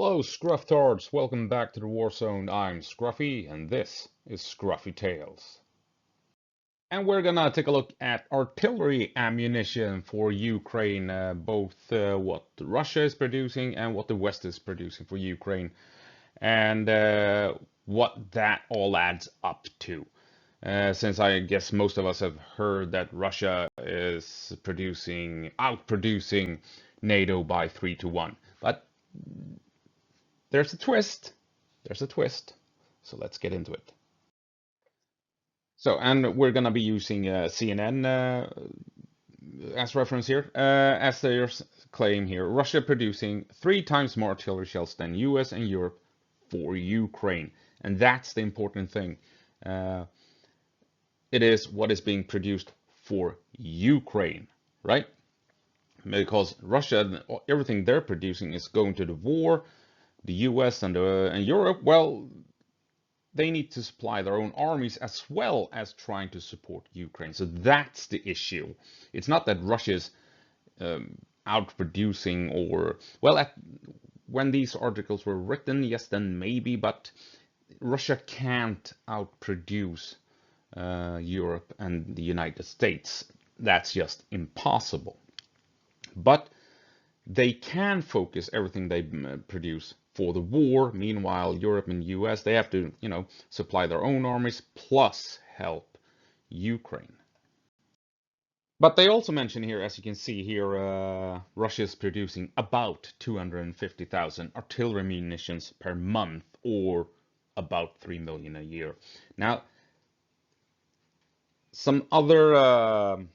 Hello, Scrufftards! Welcome back to the Warzone. I'm Scruffy, and this is Scruffy Tales. And we're gonna take a look at artillery ammunition for Ukraine, both what Russia is producing and what the West is producing for Ukraine, and what that all adds up to. Since I guess most of us have heard that Russia is outproducing NATO by 3-1. But there's a twist. There's a twist. So let's get into it. So, and we're gonna be using CNN as reference here. As their claim here, Russia producing 3 times more artillery shells than US and Europe for Ukraine. And that's the important thing. It is what is being produced for Ukraine, right? Because Russia, everything they're producing is going to the war. The US and Europe, well, they need to supply their own armies as well as trying to support Ukraine. So that's the issue. It's not that Russia is outproducing or, well, when these articles were written, yes, then maybe, but Russia can't outproduce Europe and the United States. That's just impossible. But they can focus everything they produce for the war. Meanwhile, Europe and US, they have to, supply their own armies plus help Ukraine. But they also mention here, as you can see here, Russia is producing about 250,000 artillery munitions per month, or about 3 million a year. Now, some other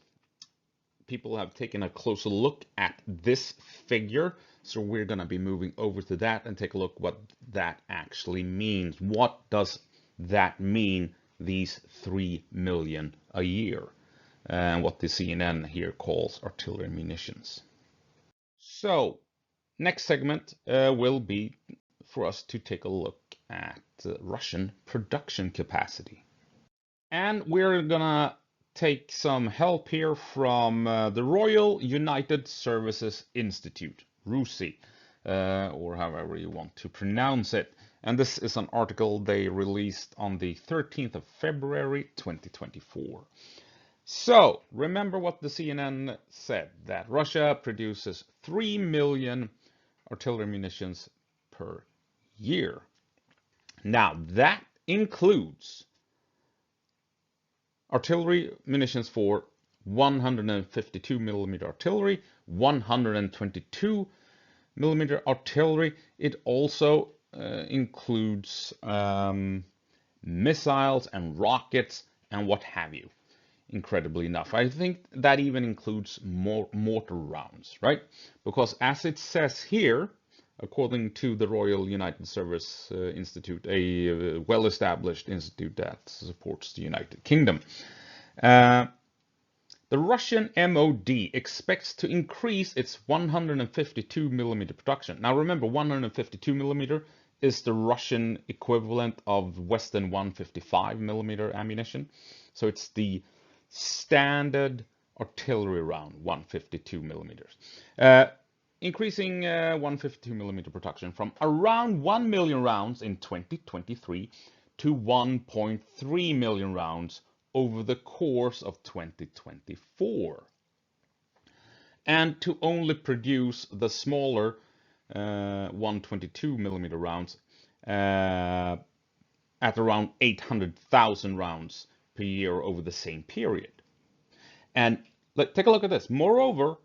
people have taken a closer look at this figure, so we're going to be moving over to that and take a look what that actually means. What does that mean, these 3 million a year, and what the CNN here calls artillery munitions? So next segment will be for us to take a look at Russian production capacity, and we're gonna take some help here from the Royal United Services Institute, RUSI, or however you want to pronounce it. And this is an article they released on the 13th of February 2024. So remember what the CNN said, that Russia produces 3 million artillery munitions per year. Now that includes artillery munitions for 152 millimeter artillery, 122 millimeter artillery. It also includes missiles and rockets and what have you. Incredibly enough, I think that even includes mortar rounds, right? Because as it says here, according to the Royal United Service Institute, a well-established institute that supports the United Kingdom, the Russian MOD expects to increase its 152 millimeter production. Now remember, 152 millimeter is the Russian equivalent of Western 155 millimeter ammunition. So it's the standard artillery round, 152 millimeters. Increasing 152 millimeter production from around 1 million rounds in 2023 to 1.3 million rounds over the course of 2024. And to only produce the smaller 122 millimeter rounds at around 800,000 rounds per year over the same period. And take a look at this. Moreover,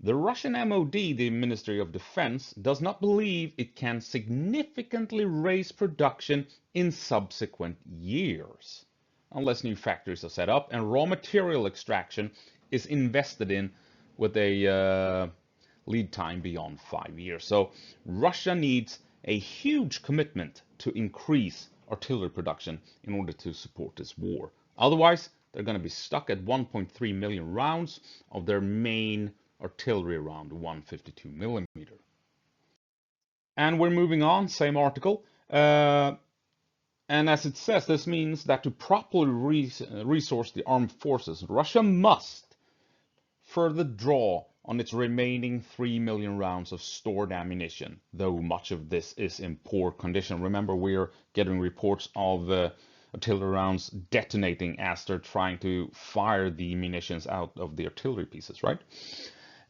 the Russian MOD, the Ministry of Defense, does not believe it can significantly raise production in subsequent years, unless new factories are set up and raw material extraction is invested in with a lead time beyond 5 years. So Russia needs a huge commitment to increase artillery production in order to support this war. Otherwise, they're going to be stuck at 1.3 million rounds of their main artillery round, 152 millimeter. And we're moving on, same article. And as it says, this means that to properly resource the armed forces, Russia must further draw on its remaining 3 million rounds of stored ammunition, though much of this is in poor condition. Remember, we're getting reports of artillery rounds detonating as they're trying to fire the munitions out of the artillery pieces, right?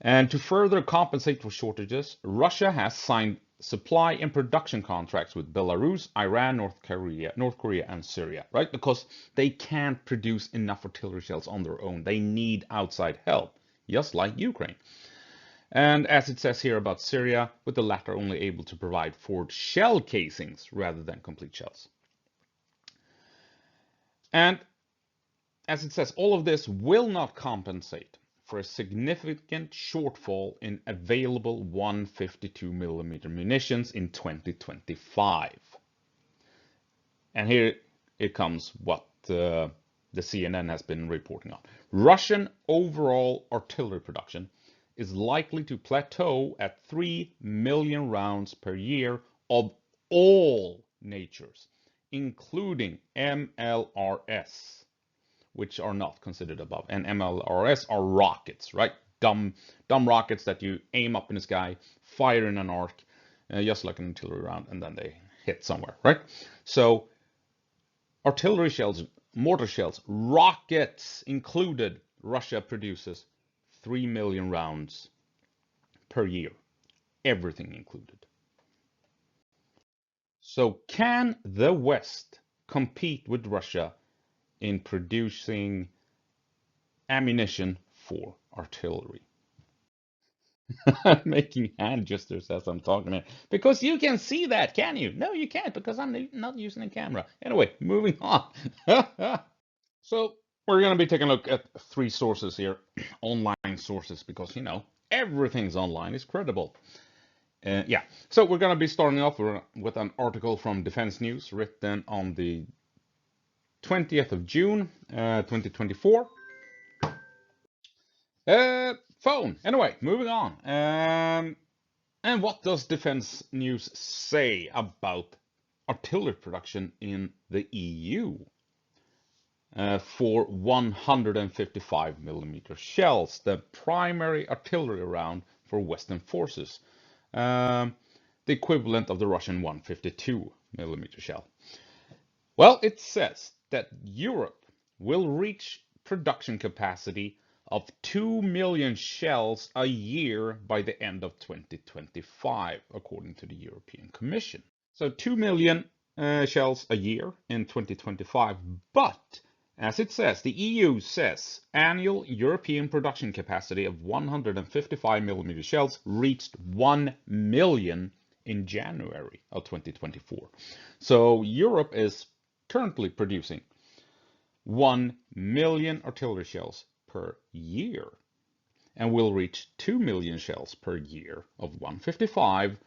And to further compensate for shortages, Russia has signed supply and production contracts with Belarus, Iran, North Korea, and Syria, right? Because they can't produce enough artillery shells on their own. They need outside help, just like Ukraine. And as it says here about Syria, with the latter only able to provide forged shell casings rather than complete shells. And as it says, all of this will not compensate for a significant shortfall in available 152mm munitions in 2025. And here it comes what the CNN has been reporting on. Russian overall artillery production is likely to plateau at 3 million rounds per year of all natures, including MLRS, which are not considered above. And MLRS are rockets, right? Dumb rockets that you aim up in the sky, fire in an arc, just like an artillery round, and then they hit somewhere, right? So artillery shells, mortar shells, rockets included, Russia produces 3 million rounds per year, everything included. So can the West compete with Russia in producing ammunition for artillery? I'm making hand gestures as I'm talking here, because you can see that, can you? No, you can't, because I'm not using a camera. Anyway, moving on. So we're going to be taking a look at three sources here, online sources, because, you know, everything's online is credible. Yeah, so we're going to be starting off with an article from Defense News written on the 20th of June, 2024. Phone. Anyway, moving on. And what does Defense News say about artillery production in the EU for 155mm shells, the primary artillery round for Western forces, the equivalent of the Russian 152mm shell? Well, it says that Europe will reach production capacity of 2 million shells a year by the end of 2025, according to the European Commission. So 2 million shells a year in 2025. But, as it says, the EU says annual European production capacity of 155mm shells reached 1 million in January of 2024. So Europe is currently producing 1 million artillery shells per year and will reach 2 million shells per year of 155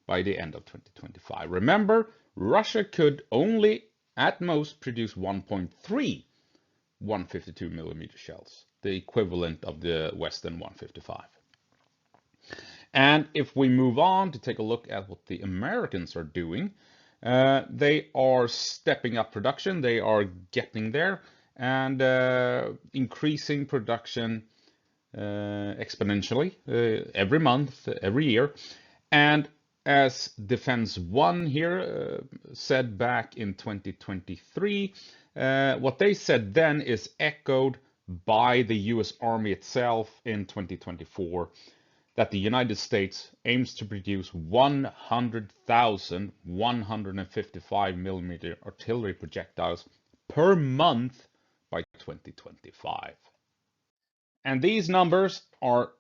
by the end of 2025. Remember, Russia could only at most produce 1.3 152mm shells, the equivalent of the Western 155. And if we move on to take a look at what the Americans are doing, they are stepping up production. They are getting there and increasing production exponentially every month, every year. And as Defense One here said back in 2023, what they said then is echoed by the US Army itself in 2024, that the United States aims to produce 100,000 155mm artillery projectiles per month by 2025. And these numbers are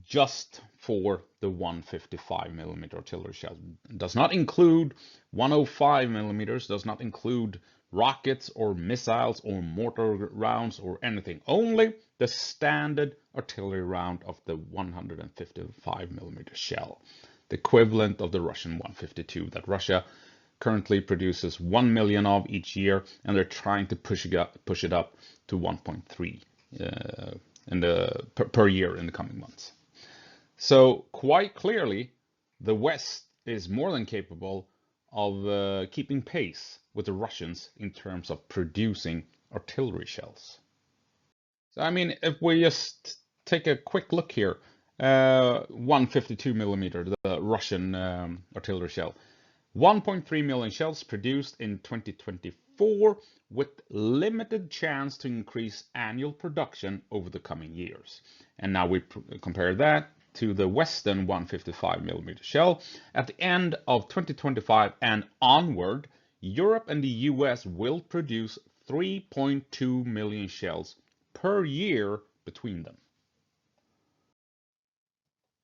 just for the 155mm artillery shell. It does not include 105mm, does not include rockets or missiles or mortar rounds or anything. Only the standard artillery round of the 155mm shell, the equivalent of the Russian 152 that Russia currently produces 1 million of each year, and they're trying to push it up to 1.3 per year in the coming months. So quite clearly, the West is more than capable of keeping pace with the Russians in terms of producing artillery shells. So, I mean, if we just take a quick look here, 152 millimeter, the Russian artillery shell. 1.3 million shells produced in 2024 with limited chance to increase annual production over the coming years. And now we compare that to the Western 155 millimeter shell. At the end of 2025 and onward, Europe and the US will produce 3.2 million shells per year between them.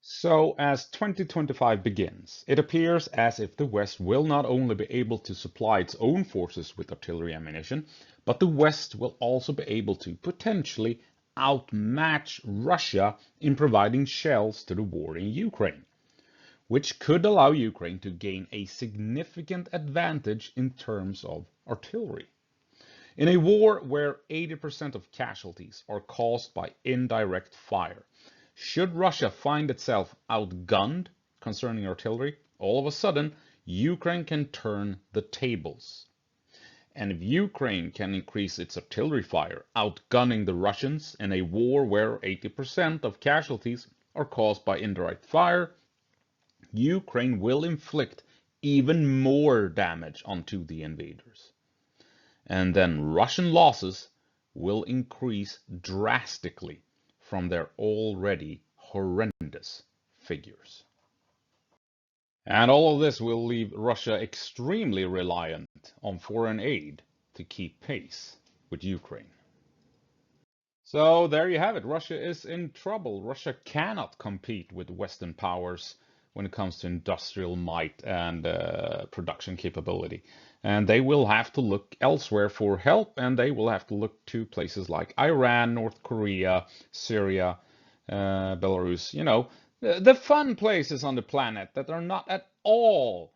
So, as 2025 begins, it appears as if the West will not only be able to supply its own forces with artillery ammunition, but the West will also be able to potentially outmatch Russia in providing shells to the war in Ukraine, which could allow Ukraine to gain a significant advantage in terms of artillery. In a war where 80% of casualties are caused by indirect fire, should Russia find itself outgunned concerning artillery, all of a sudden, Ukraine can turn the tables. And if Ukraine can increase its artillery fire, outgunning the Russians in a war where 80% of casualties are caused by indirect fire, Ukraine will inflict even more damage onto the invaders. And then Russian losses will increase drastically from their already horrendous figures. And all of this will leave Russia extremely reliant on foreign aid to keep pace with Ukraine. So there you have it. Russia is in trouble. Russia cannot compete with Western powers when it comes to industrial might and production capability. And they will have to look elsewhere for help, and they will have to look to places like Iran, North Korea, Syria, Belarus, the fun places on the planet that are not at all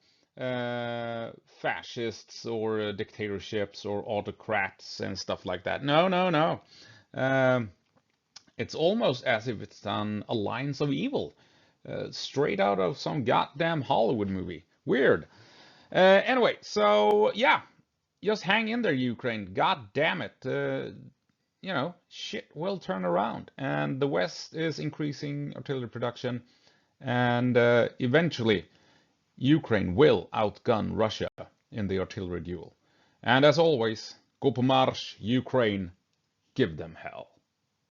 fascists or dictatorships or autocrats and stuff like that. No, no, no. It's almost as if it's an alliance of evil, straight out of some goddamn Hollywood movie. Weird. Anyway, so yeah, just hang in there, Ukraine. God damn it. Shit will turn around, and the West is increasing artillery production, and eventually Ukraine will outgun Russia in the artillery duel. And as always, go på marsch, Ukraine, give them hell.